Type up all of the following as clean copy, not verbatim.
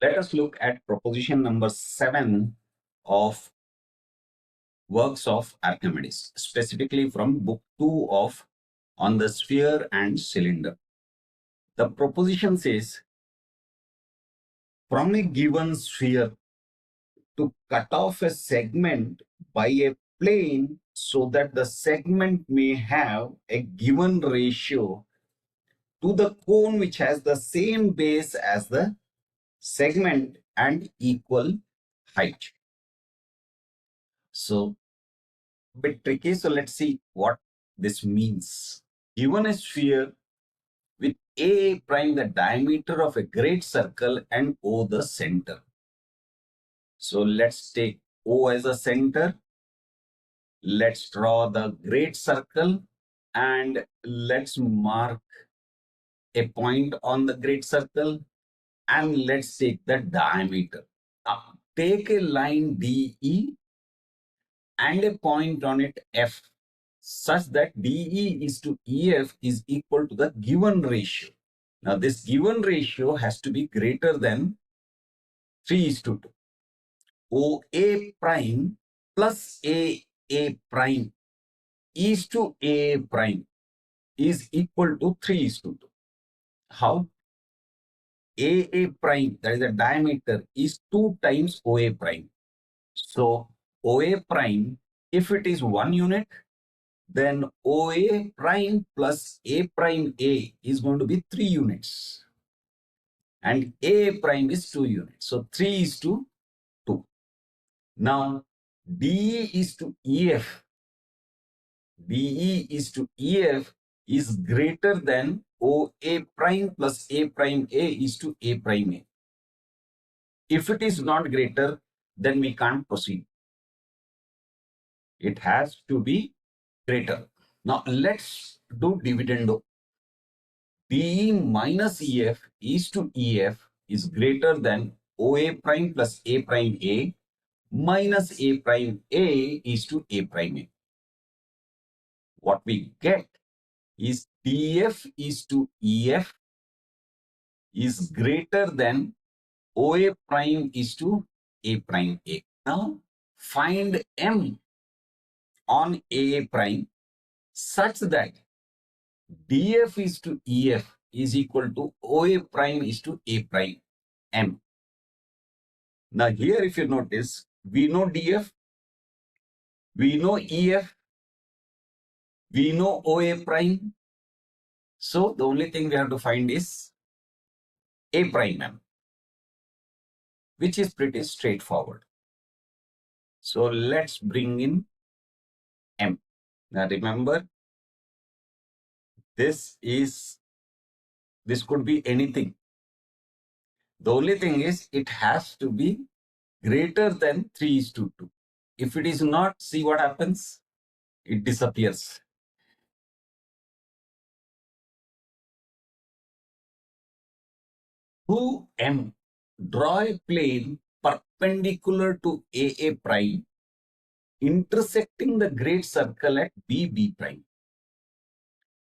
Let us look at proposition number 7 of works of Archimedes, specifically from book 2 of On the Sphere and Cylinder. The proposition says, from a given sphere, to cut off a segment by a plane so that the segment may have a given ratio to the cone which has the same base as the segment and equal height. So, a bit tricky. So let's see what this means. Given a sphere with A prime the diameter of a great circle and O the center. So let's take O as a center. Let's draw the great circle and let's mark a point on the great circle and let's take the diameter. Now, take a line DE and a point on it F such that DE is to EF is equal to the given ratio. Now, this given ratio has to be greater than 3:2. OA prime plus AA prime is to A prime is equal to 3:2. How? AA prime, that is the diameter, is 2 times OA prime. So OA prime, if it is 1 unit, then OA prime plus A prime A is going to be 3 units. And A prime is 2 units. So 3:2. Now DE is to EF. DE is to EF is greater than OA prime plus A prime A is to A prime A. If it is not greater, then we can't proceed. It has to be greater. Now let's do dividendo. DE minus EF is to EF is greater than OA prime plus A prime A minus A prime A is to A prime A. What we get is DF is to EF is greater than OA prime is to A prime A. Now find M on AA prime such that DF is to EF is equal to OA prime is to A prime M. Now here if you notice, we know DF, we know EF, we know OA prime. So the only thing we have to find is A prime M, which is pretty straightforward. So let's bring in M. Now remember, this could be anything. The only thing is it has to be greater than 3:2. If it is not, see what happens? It disappears. To M, draw a plane perpendicular to AA prime, intersecting the great circle at BB prime.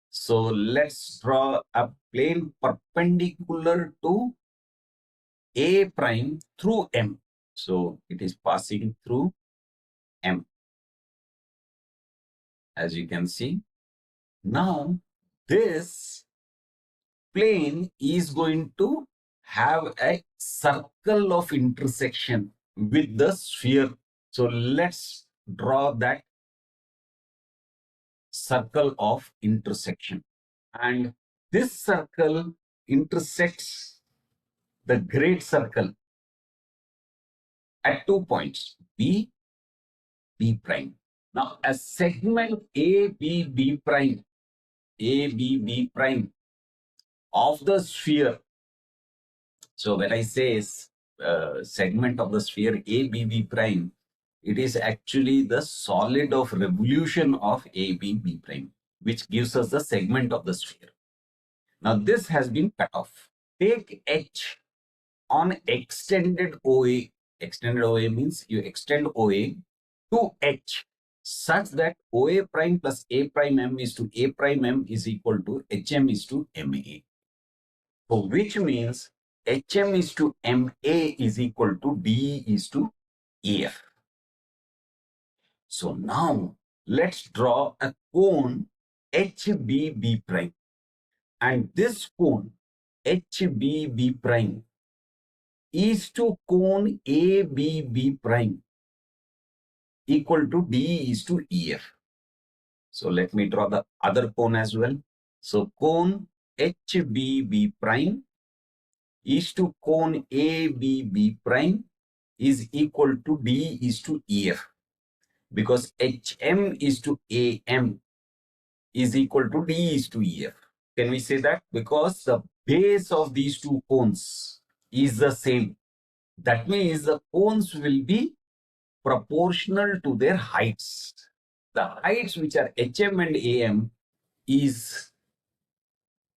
So let's draw a plane perpendicular to A prime through M. So it is passing through M, as you can see. Now this plane is going to have a circle of intersection with the sphere. So let's draw that circle of intersection. And this circle intersects the great circle at 2 points, B, B prime. Now a segment ABB prime, ABB prime of the sphere. So when I say segment of the sphere ABB prime, it is actually the solid of revolution of ABB prime, which gives us the segment of the sphere. Now this has been cut off. Take H on extended OA. Extended OA means you extend OA to H such that OA prime plus A prime M is to A prime M is equal to HM is to MA. So which means HM is to MA is equal to D is to EF. So now let's draw a cone HBB prime. And this cone HBB prime is to cone ABB prime equal to D is to EF. So let me draw the other cone as well. So cone HBB prime is to cone ABB prime is equal to D is to EF, because HM is to AM is equal to D is to EF. Can we say that? Because the base of these two cones is the same. That means the cones will be proportional to their heights. The heights which are HM and AM is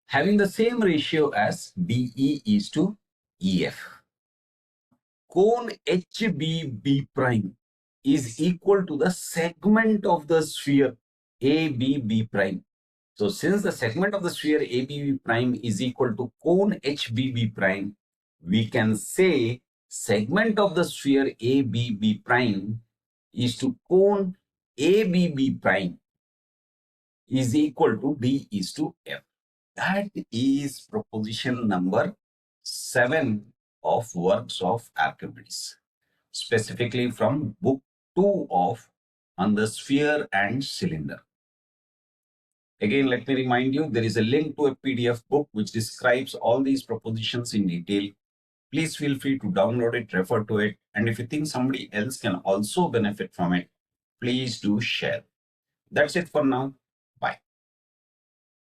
having the same ratio as DE is to EF. Cone HBB prime is equal to the segment of the sphere ABB prime. So since the segment of the sphere ABB prime is equal to cone HBB prime, we can say segment of the sphere ABB prime is to cone ABB prime is equal to D is to F. That is proposition number 7 of works of Archimedes, specifically from book 2 of On the Sphere and Cylinder. Again, let me remind you, there is a link to a PDF book which describes all these propositions in detail. Please feel free to download it, refer to it, and if you think somebody else can also benefit from it, please do share. That's it for now.